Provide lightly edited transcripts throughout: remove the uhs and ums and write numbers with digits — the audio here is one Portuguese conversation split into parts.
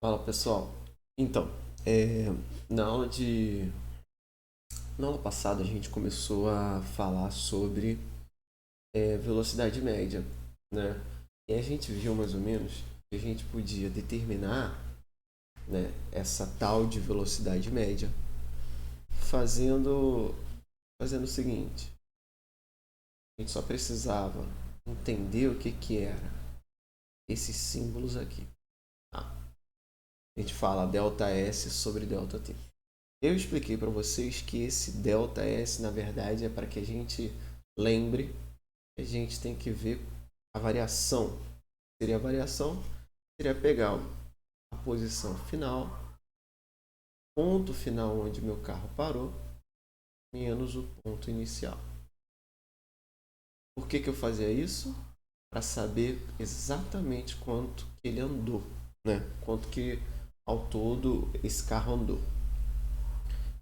Fala pessoal, então, na aula de na aula passada a gente começou a falar sobre velocidade média, né? E a gente viu mais ou menos que a gente podia determinar, né, essa tal de velocidade média fazendo fazendo o seguinte: a gente só precisava entender o que que era esses símbolos aqui. Tá? A gente fala delta S sobre delta T. Eu expliquei para vocês que esse delta S, na verdade, é para que a gente lembre que a gente tem que ver a variação. Seria a variação, seria pegar a posição final, ponto final onde meu carro parou, menos o ponto inicial. Por que eu fazia isso? Para saber exatamente quanto que ele andou, né? Quanto que ao todo esse carro andou.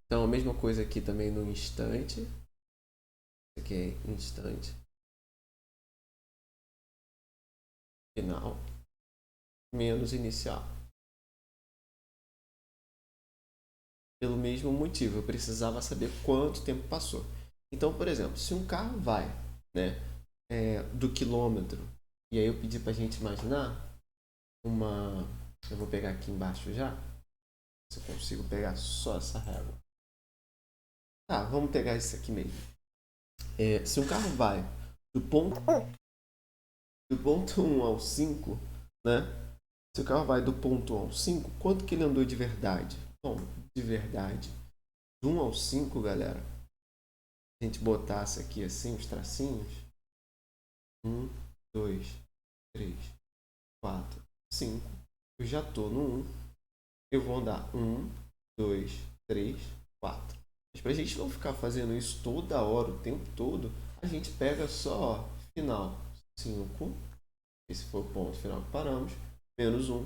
Então a mesma coisa aqui também no instante. Isso aqui é instante final menos inicial. Pelo mesmo motivo, eu precisava saber quanto tempo passou. Então, por exemplo, se um carro vai, né, do quilômetro, e aí eu pedi para a gente imaginar uma. Eu vou pegar aqui embaixo já, se eu consigo pegar só essa régua. Tá, vamos pegar isso aqui mesmo. Se um carro vai do ponto 1 ao 5, né? Se o carro vai do ponto 1 ao 5, quanto que ele andou de verdade? Bom, de verdade, do 1 ao 5, galera, se a gente botasse aqui assim os tracinhos, 1, 2, 3, 4, 5, eu já estou no 1, eu vou andar 1, 2, 3, 4. Mas para a gente não ficar fazendo isso toda hora, o tempo todo, a gente pega só final 5, esse foi o ponto final que paramos, menos 1,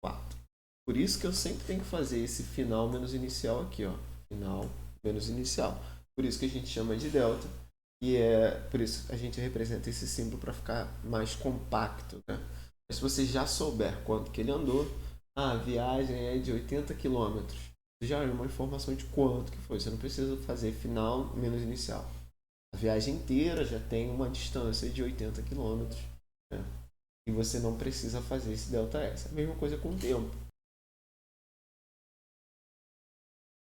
4. Por isso que eu sempre tenho que fazer esse final menos inicial aqui, ó. Final menos inicial. Por isso que a gente chama de delta. E é por isso que a gente representa esse símbolo para ficar mais compacto, né? Mas se você já souber quanto que ele andou, a viagem é de 80 quilômetros. Já é uma informação de quanto que foi. Você não precisa fazer final menos inicial. A viagem inteira já tem uma distância de 80 quilômetros, né? E você não precisa fazer esse delta S. A mesma coisa com o tempo.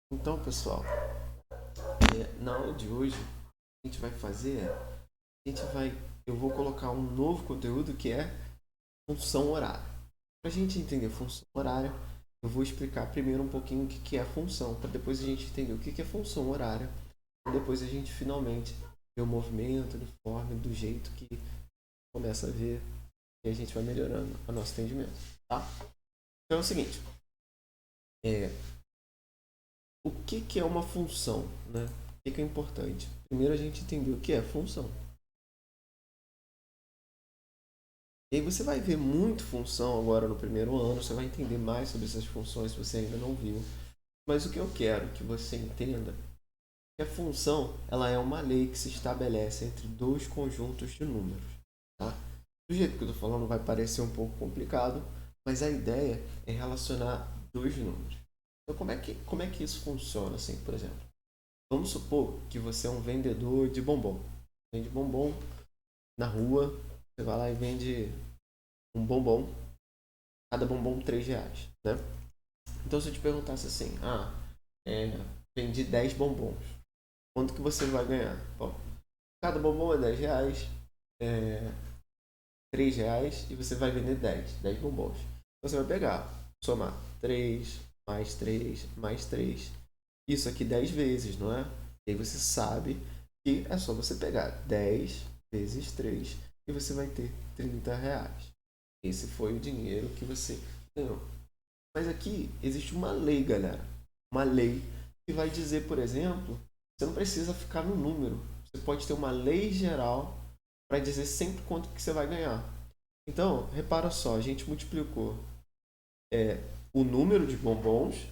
Então, pessoal, na aula de hoje, o que a gente vai fazer eu vou colocar um novo conteúdo que é função horária. Para a gente entender função horária, eu vou explicar primeiro um pouquinho o que é função, para depois a gente entender o que é função horária, e depois a gente finalmente ver o movimento uniforme do jeito que começa a ver e a gente vai melhorando o nosso entendimento, tá? Então é o seguinte, o que é uma função, né? O que é importante? Primeiro a gente entender o que é função. E aí você vai ver muito função agora no primeiro ano, você vai entender mais sobre essas funções se você ainda não viu. Mas o que eu quero que você entenda é que a função ela é uma lei que se estabelece entre dois conjuntos de números. Tá? Do jeito que eu estou falando vai parecer um pouco complicado, mas a ideia é relacionar dois números. Então como é que isso funciona assim, por exemplo? Vamos supor que você é um vendedor de bombom. Vende bombom na rua, você vai lá e vende um bombom, cada bombom R$ 3, né? Então se eu te perguntasse assim, vendi 10 bombons, quanto que você vai ganhar? Bom, cada bombom é R$ 10, é, R$ 3 e você vai vender 10 bombons. Então você vai pegar, somar 3 mais 3 mais 3, isso aqui 10 vezes, não é? E aí você sabe que é só você pegar 10 vezes 3 e você vai ter R$ 30. Esse foi o dinheiro que você ganhou. Mas aqui existe uma lei, galera. Uma lei que vai dizer, por exemplo, você não precisa ficar no número. Você pode ter uma lei geral para dizer sempre quanto que você vai ganhar. Então, repara só, a gente multiplicou o número de bombons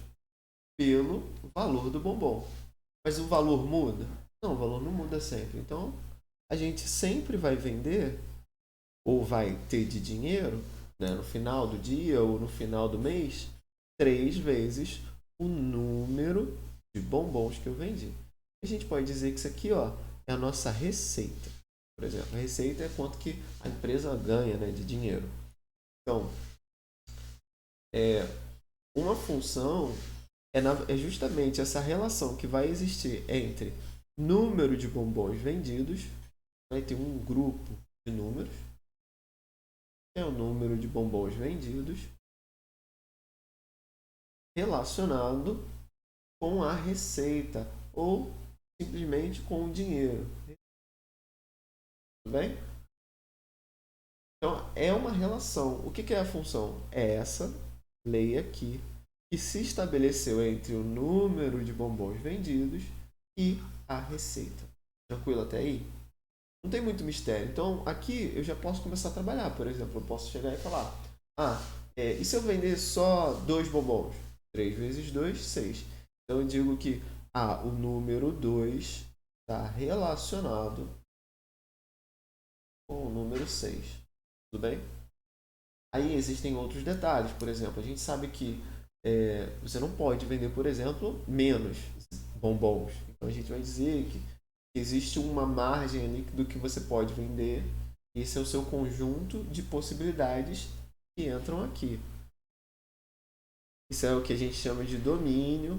pelo valor do bombom. Mas o valor muda? Não, o valor não muda sempre. Então, a gente sempre vai vender ou vai ter de dinheiro, né, no final do dia ou no final do mês, 3 vezes o número de bombons que eu vendi. A gente pode dizer que isso aqui, ó, é a nossa receita. Por exemplo, a receita é quanto que a empresa ganha, né, de dinheiro. Então, uma função é justamente essa relação que vai existir entre número de bombons vendidos, vai ter um grupo de números, que é o número de bombons vendidos, relacionado com a receita ou simplesmente com o dinheiro. Tudo bem? Então, é uma relação. O que é a função? É essa lei aqui que se estabeleceu entre o número de bombons vendidos e a receita. Tranquilo até aí? Não tem muito mistério. Então, aqui eu já posso começar a trabalhar. Por exemplo, eu posso chegar e falar: e se eu vender só 2 bombons? 3 vezes 2, 6. Então, eu digo que o número 2 está relacionado com o número 6. Tudo bem? Aí existem outros detalhes. Por exemplo, a gente sabe que você não pode vender, por exemplo, menos bombons. Então, a gente vai dizer que existe uma margem ali do que você pode vender. Esse é o seu conjunto de possibilidades que entram aqui. Isso é o que a gente chama de domínio.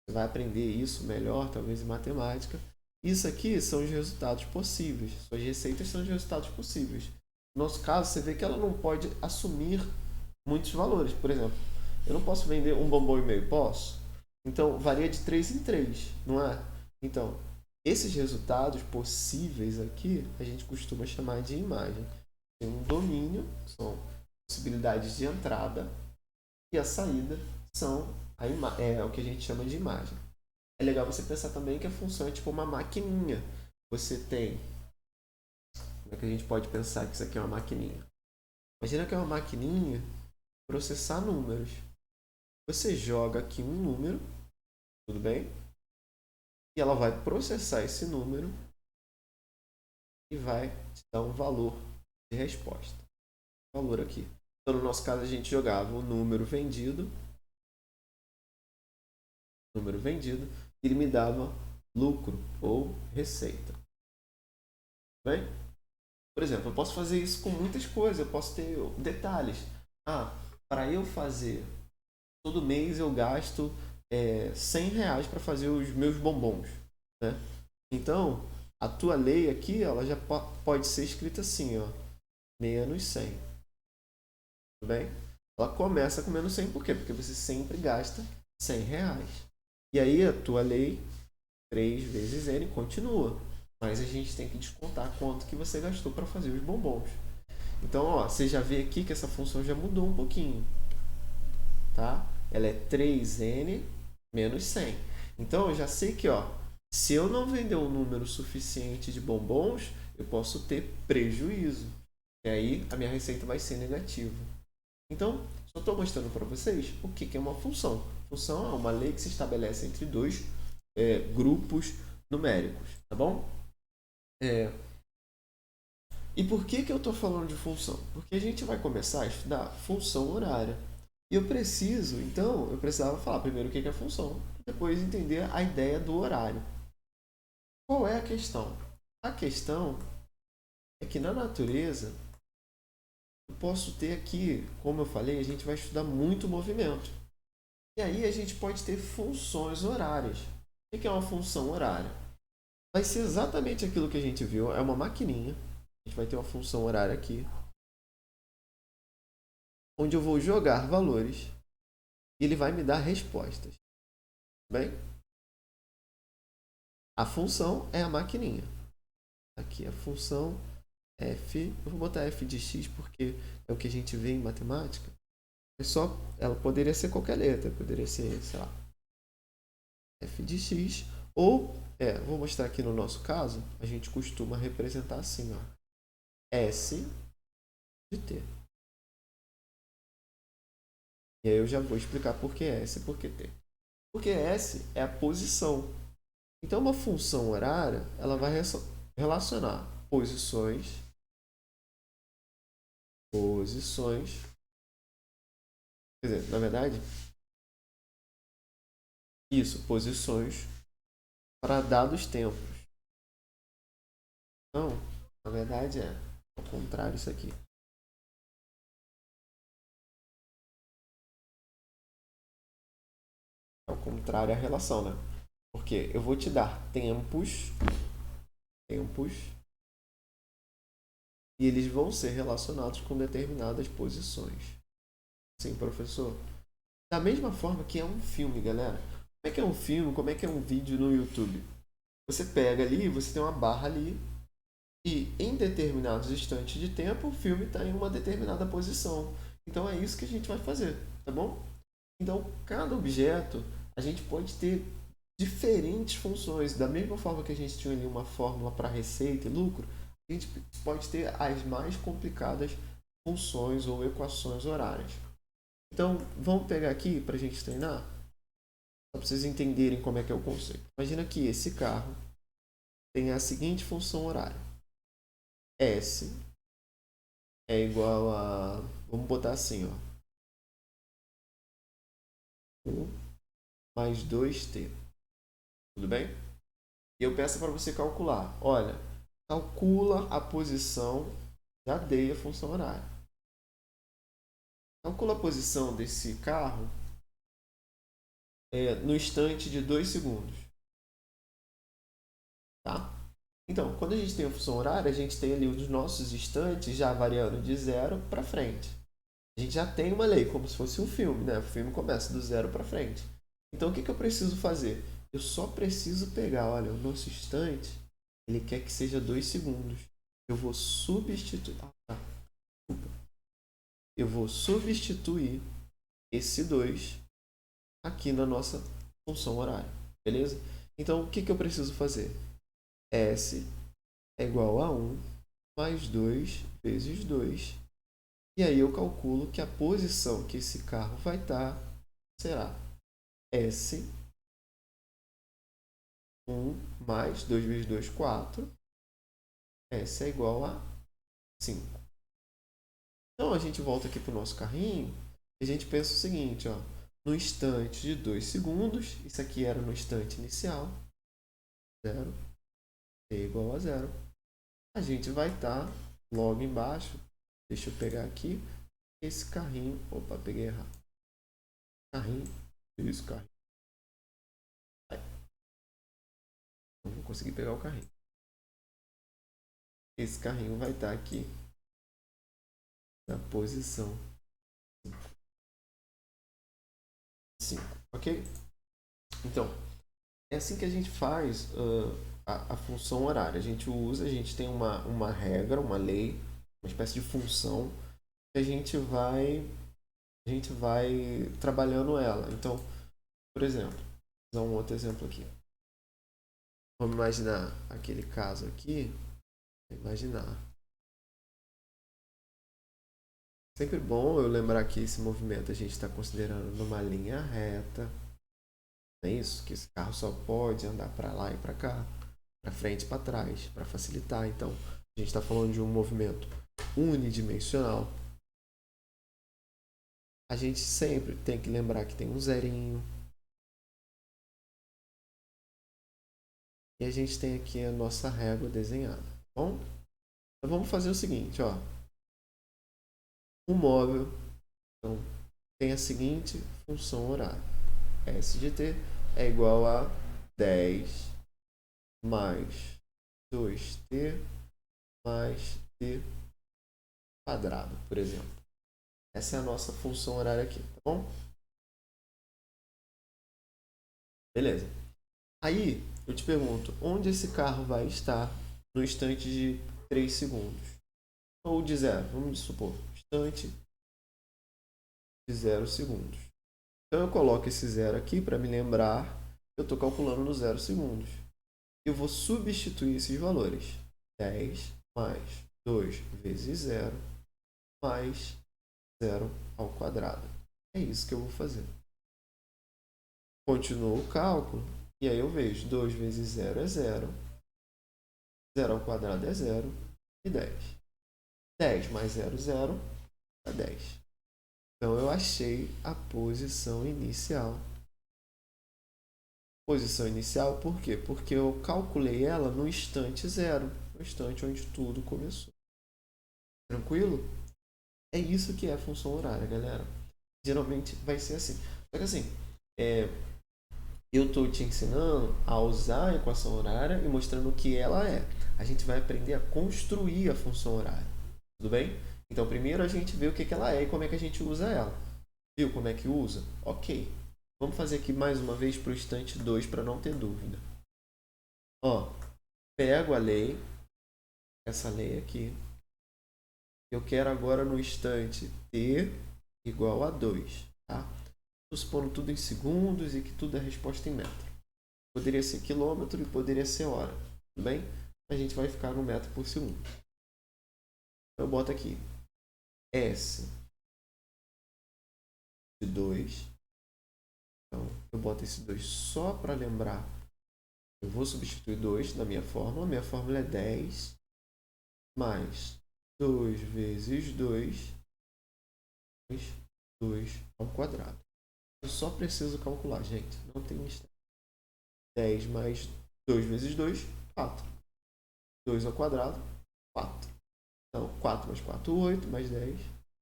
Você vai aprender isso melhor, talvez em matemática. Isso aqui são os resultados possíveis. Suas receitas são os resultados possíveis. No nosso caso, você vê que ela não pode assumir muitos valores. Por exemplo, eu não posso vender um bombom e meio? Posso? Então, varia de 3 em 3, não é? Então, esses resultados possíveis aqui, a gente costuma chamar de imagem. Tem um domínio, que são possibilidades de entrada, e a saída são o que a gente chama de imagem. É legal você pensar também que a função é tipo uma maquininha. Você tem... Como é que a gente pode pensar que isso aqui é uma maquininha? Imagina que é uma maquininha processar números. Você joga aqui um número, tudo bem? E ela vai processar esse número e vai te dar um valor de resposta. Valor aqui. Então, no nosso caso, a gente jogava o número vendido, e ele me dava lucro ou receita. Bem? Por exemplo, eu posso fazer isso com muitas coisas, eu posso ter detalhes. Para eu fazer, todo mês eu gasto R$100 para fazer os meus bombons. Né? Então, a tua lei aqui, ela já pode ser escrita assim, ó, menos 100. Tudo bem? Ela começa com menos 100, por quê? Porque você sempre gasta R$100. E aí a tua lei, 3 vezes N, continua. Mas a gente tem que descontar quanto que você gastou para fazer os bombons. Então, ó, você já vê aqui que essa função já mudou um pouquinho. Tá? Ela é 3N menos 100. Então, eu já sei que, ó, se eu não vender um número suficiente de bombons, eu posso ter prejuízo. E aí, a minha receita vai ser negativa. Então, só estou mostrando para vocês o que é uma função. Função é uma lei que se estabelece entre dois grupos numéricos, tá bom? E por que eu estou falando de função? Porque a gente vai começar a estudar função horária. E eu precisava falar primeiro o que é função, depois entender a ideia do horário. Qual é a questão? A questão é que na natureza, eu posso ter aqui, como eu falei, a gente vai estudar muito movimento. E aí a gente pode ter funções horárias. O que é uma função horária? Vai ser exatamente aquilo que a gente viu, é uma maquininha. A gente vai ter uma função horária aqui, onde eu vou jogar valores e ele vai me dar respostas. Bem? A função é a maquininha. Aqui a função f, eu vou botar f de x porque é o que a gente vê em matemática. Ela poderia ser qualquer letra, poderia ser, sei lá, f de x, ou, vou mostrar aqui no nosso caso, a gente costuma representar assim, ó, s de t. E aí eu já vou explicar por que S e por que T. Porque S é a posição. Então, uma função horária, ela vai relacionar posições, quer dizer, na verdade, isso, posições para dados tempos. Então, na verdade é ao contrário isso aqui. Ao contrário a relação, né? Porque eu vou te dar tempos, e eles vão ser relacionados com determinadas posições. Sim, professor. Da mesma forma que é um filme, galera. Como é que é um filme? Como é que é um vídeo no YouTube? Você pega ali, você tem uma barra ali, e em determinados instantes de tempo, o filme está em uma determinada posição. Então é isso que a gente vai fazer, tá bom? Então, cada objeto, a gente pode ter diferentes funções. Da mesma forma que a gente tinha ali uma fórmula para receita e lucro, a gente pode ter as mais complicadas funções ou equações horárias. Então, vamos pegar aqui para a gente treinar, só para vocês entenderem como é que é o conceito. Imagina que esse carro tem a seguinte função horária. S é igual a, vamos botar assim, ó, 1 mais 2t. Tudo bem? E eu peço para você calcular. Olha, calcula a posição, já dei a função horária. Calcula a posição desse carro no instante de 2 segundos. Tá? Então, quando a gente tem a função horária, a gente tem ali os nossos instantes já variando de 0 para frente. A gente já tem uma lei, como se fosse um filme, né? O filme começa do 0 para frente. Então, o que eu preciso fazer? Eu só preciso pegar, olha, o nosso instante, ele quer que seja 2 segundos. Eu vou substituir. Eu vou substituir esse 2 aqui na nossa função horária. Beleza? Então, o que eu preciso fazer? S é igual a 1 mais 2 vezes 2. E aí eu calculo que a posição que esse carro vai estar será S 1 mais 2 vezes 2, 4. S é igual a 5. Então a gente volta aqui para o nosso carrinho e a gente pensa o seguinte, ó, no instante de 2 segundos, isso aqui era no instante inicial, 0, t igual a 0. A gente vai estar logo embaixo, deixa eu pegar aqui, esse carrinho, opa, peguei errado. Carrinho, isso, carrinho. Não vou conseguir pegar o carrinho. Esse carrinho vai estar aqui na posição 5, ok? Então, é assim que a gente faz a função horária. A gente tem uma regra, uma lei, uma espécie de função que a gente vai trabalhando ela. Então, por exemplo, vou dar um outro exemplo aqui. Vamos imaginar aquele caso aqui. Imaginar. Sempre bom eu lembrar que esse movimento a gente está considerando numa linha reta. Não é isso? Que esse carro só pode andar para lá e para cá, para frente e para trás, para facilitar. Então, a gente está falando de um movimento unidimensional. A gente sempre tem que lembrar que tem um zerinho. E a gente tem aqui a nossa régua desenhada. Tá bom? Então vamos fazer o seguinte, ó. O móvel então, tem a seguinte função horária. S de t é igual a 10 mais 2t mais t quadrado, por exemplo. Essa é a nossa função horária aqui, tá bom? Beleza. Aí, eu te pergunto, onde esse carro vai estar no instante de 3 segundos? Ou de 0, vamos supor, instante de 0 segundos. Então, eu coloco esse 0 aqui para me lembrar que eu estou calculando no 0 segundos. Eu vou substituir esses valores. 10 mais 2 vezes 0 mais 0 ao quadrado. É isso que eu vou fazer. Continuo o cálculo e aí eu vejo 2 vezes 0 é 0. 0 ao quadrado é 0 e 10. 10 mais 0, 0 dá 10. Então, eu achei a posição inicial. Posição inicial, por quê? Porque eu calculei ela no instante 0, no instante onde tudo começou. Tranquilo? É isso que é a função horária, galera. Geralmente vai ser assim. Só que assim, eu estou te ensinando a usar a equação horária e mostrando o que ela é. A gente vai aprender a construir a função horária. Tudo bem? Então, primeiro a gente vê o que ela é e como é que a gente usa ela. Viu como é que usa? Ok. Vamos fazer aqui mais uma vez para o instante 2 para não ter dúvida. Ó, pego a lei, essa lei aqui. Eu quero agora no instante t igual a 2. Tá? Estou supondo tudo em segundos e que tudo é resposta em metro. Poderia ser quilômetro e poderia ser hora. Tudo bem? A gente vai ficar no metro por segundo. Eu boto aqui S de 2. Então, eu boto esse 2 só para lembrar. Eu vou substituir 2 na minha fórmula. Minha fórmula é 10 mais 2 vezes 2 mais 2 ao quadrado. Eu só preciso calcular, gente. Não tem mistério. 10 mais 2 vezes 2, 4. 2 ao quadrado, 4. Então, 4 mais 4, 8, mais 10.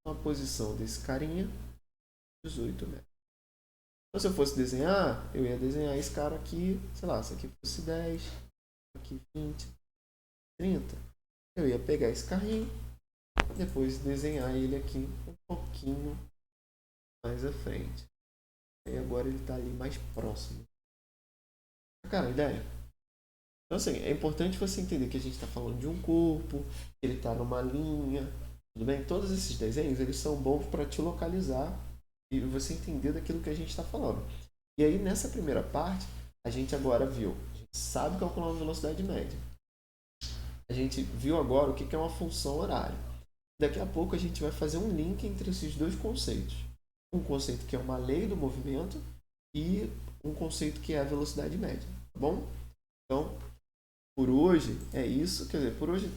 A posição desse carinha, 18 metros. Então, se eu fosse desenhar, eu ia desenhar esse cara aqui, sei lá, se aqui fosse 10, aqui 20, 30. Eu ia pegar esse carrinho, depois desenhar ele aqui um pouquinho mais à frente. E agora ele está ali mais próximo. Cara, a ideia? Então, assim, é importante você entender que a gente está falando de um corpo, que ele está numa linha, tudo bem? Todos esses desenhos, eles são bons para te localizar e você entender daquilo que a gente está falando. E aí, nessa primeira parte, a gente agora viu, a gente sabe calcular uma velocidade média. A gente viu agora o que é uma função horária. Daqui a pouco a gente vai fazer um link entre esses dois conceitos. Um conceito que é uma lei do movimento e um conceito que é a velocidade média, tá bom? Então, por hoje é isso, quer dizer, por hoje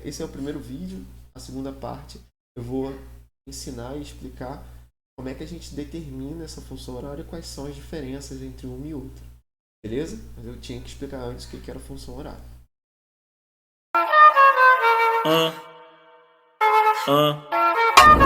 esse é o primeiro vídeo, a segunda parte eu vou ensinar e explicar como é que a gente determina essa função horária e quais são as diferenças entre uma e outra, beleza? Mas eu tinha que explicar antes o que era a função horária.